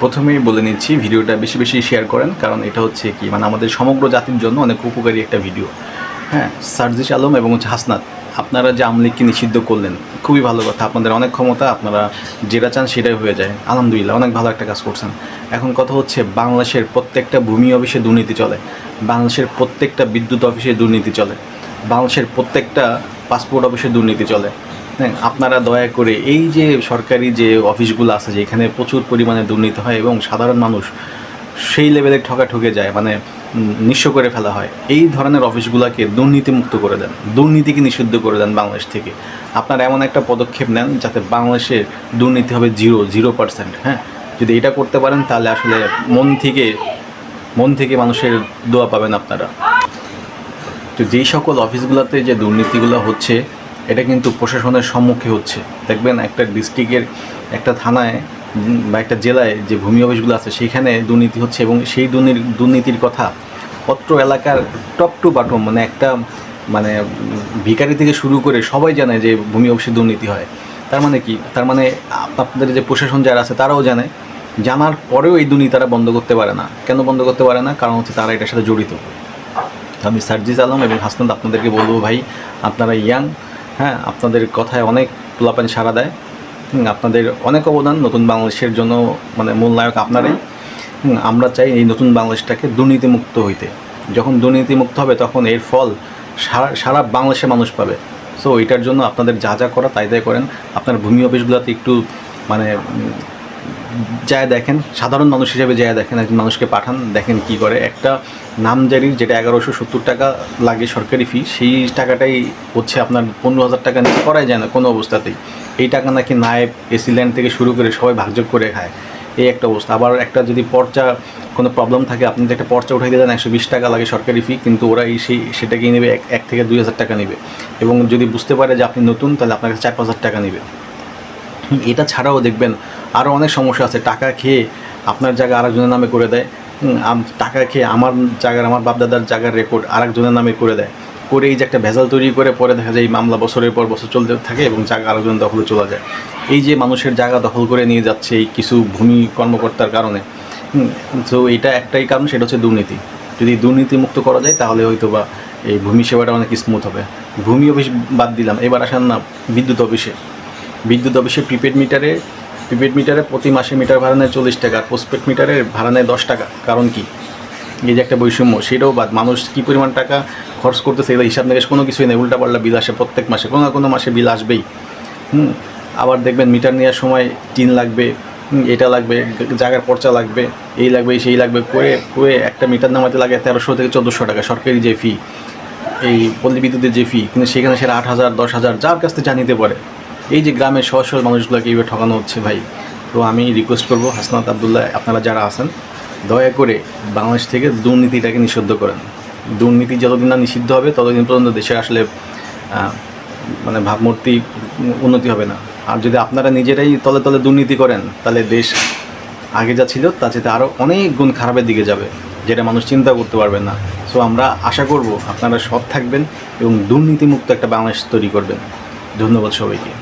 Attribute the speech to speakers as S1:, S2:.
S1: প্রথমেই বলে নিচ্ছি ভিডিওটা বেশি বেশি শেয়ার করেন, কারণ এটা হচ্ছে কি মানে আমাদের সমগ্র জাতির জন্য অনেক উপকারী একটা ভিডিও। হ্যাঁ, সার্জিস আলম এবং হাসনাত, আপনারা যে আওয়ামী লীগকে নিষিদ্ধ করলেন খুবই ভালো কথা, আপনাদের অনেক ক্ষমতা, আপনারা যেটা চান সেটাই হয়ে যায়, আলহামদুলিল্লাহ অনেক ভালো একটা কাজ করছেন। এখন কথা হচ্ছে বাংলাদেশের প্রত্যেকটা ভূমি অফিসে দুর্নীতি চলে, বাংলাদেশের প্রত্যেকটা বিদ্যুৎ অফিসে দুর্নীতি চলে, বাংলাদেশের প্রত্যেকটা পাসপোর্ট অফিসে দুর্নীতি চলে। হ্যাঁ, আপনারা দয়া করে এই যে সরকারি যে অফিসগুলো আছে যেখানে প্রচুর পরিমাণে দুর্নীতি হয় এবং সাধারণ মানুষ সেই লেভেলে ঠকে যায়, মানে নিঃস্ব করে ফেলা হয়, এই ধরনের অফিসগুলোকে দুর্নীতিমুক্ত করে দেন, দুর্নীতিকে নিষিদ্ধ করে দেন বাংলাদেশ থেকে। আপনারা এমন একটা পদক্ষেপ নেন যাতে বাংলাদেশে দুর্নীতি হবে 0%। হ্যাঁ, যদি এটা করতে পারেন তাহলে আসলে মন থেকে মানুষের দোয়া পাবেন আপনারা। তো যেই সকল অফিসগুলোতে যে দুর্নীতিগুলো হচ্ছে এটা কিন্তু প্রশাসনের সম্মুখে হচ্ছে। দেখবেন একটা ডিস্ট্রিক্টের একটা থানায় বা একটা জেলায় যে ভূমি অফিসগুলো আছে সেইখানে দুর্নীতি হচ্ছে এবং সেই দুর্নীতির কথা অত্র এলাকার টপ টু বাটম মানে একটা মানে ভিখারি থেকে শুরু করে সবাই জানে যে ভূমি অফিসে দুর্নীতি হয়। তার মানে কি? তার মানে আপনাদের যে প্রশাসন যারা আছে তারাও জানে, জানার পরেও এই দুর্নীতি তারা বন্ধ করতে পারে না। কেন বন্ধ করতে পারে না? কারণ হচ্ছে তারা এটার সাথে জড়িত। আমি সার্জিস আলম এবং হাসনাত আপনাদেরকে বলবো, ভাই আপনারা ইয়াং, হ্যাঁ, আপনাদের কথায় অনেক পোলাপানি সাড়া দেয়, আপনাদের অনেক অবদান নতুন বাংলাদেশের জন্য, মানে মূল নায়ক আপনারাই। আমরা চাই এই নতুন বাংলাদেশটাকে দুর্নীতিমুক্ত হইতে। যখন দুর্নীতিমুক্ত হবে তখন এর ফল সারা বাংলাদেশের মানুষ পাবে। সো এটার জন্য আপনাদের যা যা করা তাই করেন। আপনার ভূমি অফিসগুলোতে একটু মানে যায় দেখেন, সাধারণ মানুষ হিসেবে যায় দেখেন, একজন মানুষকে পাঠান, দেখেন কি করে। একটা নামজারির যেটা 1170 টাকা লাগে সরকারি ফি, সেই টাকাটাই হচ্ছে আপনার 15,000 টাকা নিয়ে করাই যায় না কোনো অবস্থাতেই। এই টাকা নাকি নায়েব, এসি ল্যান্ড থেকে শুরু করে সবাই ভাগযোগ করে খায়, এই একটা অবস্থা। আবার একটা যদি পর্চা কোনো প্রবলেম থাকে, আপনি যে একটা পর্চা উঠাই দিলেন 120 টাকা লাগে সরকারি ফি, কিন্তু ওরা সেটাকেই নেবে 1 থেকে 2,000 টাকা নেবে, এবং যদি বুঝতে পারে যে আপনি নতুন তাহলে আপনার কাছে 4-5,000 টাকা নেবে। এটা ছাড়াও দেখবেন আরও অনেক সমস্যা আছে। টাকা খেয়ে আপনার জায়গা আরেকজনের নামে করে দেয়, টাকা খেয়ে আমার বাপদাদার জায়গার রেকর্ড আরেকজনের নামে করে দেয়, করে এই যে একটা ভেজাল তৈরি করে পরে দেখা যায় এই মামলা বছরের পর বছর চলতে থাকে এবং জায়গা আরেকজন দখলে চলে যায়। এই যে মানুষের জায়গা দখল করে নিয়ে যাচ্ছে এই কিছু ভূমি কর্মকর্তার কারণে। তো এটা একটাই কারণ, সেটা হচ্ছে দুর্নীতি। যদি দুর্নীতি মুক্ত করা যায় তাহলে হয়তো বা এই ভূমি সেবাটা অনেক স্মুথ হবে। ভূমি অফিস বাদ দিলাম, এবার আসেন না বিদ্যুৎ অফিসে প্রিপেড মিটারে প্রতি মাসে মিটার ভাড়া নেয় 40 টাকা, পোস্টপেড মিটারের ভাড়া নেয় 10 টাকা। কারণ কি? এই যে একটা বৈষম্য, সেটাও বাদ। মানুষ কী পরিমাণ টাকা খরচ করতেছে এগুলো হিসাব নিকেশ কোনো কিছুই নেই, উল্টাপাল্টা বিল আসে প্রত্যেক মাসে, কোনো না কোনো মাসে বিল আসবেই। আবার দেখবেন মিটার নেওয়ার সময় টিন লাগবে, এটা লাগবে, জায়গার পর্চা লাগবে, এই লাগবে সেই লাগবে, করে একটা মিটার নামাতে লাগে 1300 থেকে 1400 টাকা সরকারি যে ফি, এই পল্লী বিদ্যুতের যে ফি, কিন্তু সেখানে সেটা 8,000 10,000 যার কাছ থেকে জানিতে পারে। এই যে গ্রামের সহজ সরল মানুষগুলোকে এইভাবে ঠকানো হচ্ছে ভাই। তো আমি রিকোয়েস্ট করবো হাসনাত, আবদুল্লাহ, আপনারা যারা আছেন দয়া করে বাংলাদেশ থেকে দুর্নীতিটাকে নিষিদ্ধ করেন। দুর্নীতি যতদিন না নিষিদ্ধ হবে ততদিন পর্যন্ত দেশে আসলে মানে ভাবমূর্তি উন্নতি হবে না। আর যদি আপনারা নিজেরাই তলে তলে দুর্নীতি করেন তাহলে দেশ আগে যা ছিল তার চেয়ে আরও অনেক গুণ খারাপের দিকে যাবে, যেটা মানুষ চিন্তা করতে পারবেন না। সো আমরা আশা করব আপনারা সৎ থাকবেন এবং দুর্নীতিমুক্ত একটা বাংলাদেশ তৈরি করবেন। ধন্যবাদ সবাইকে।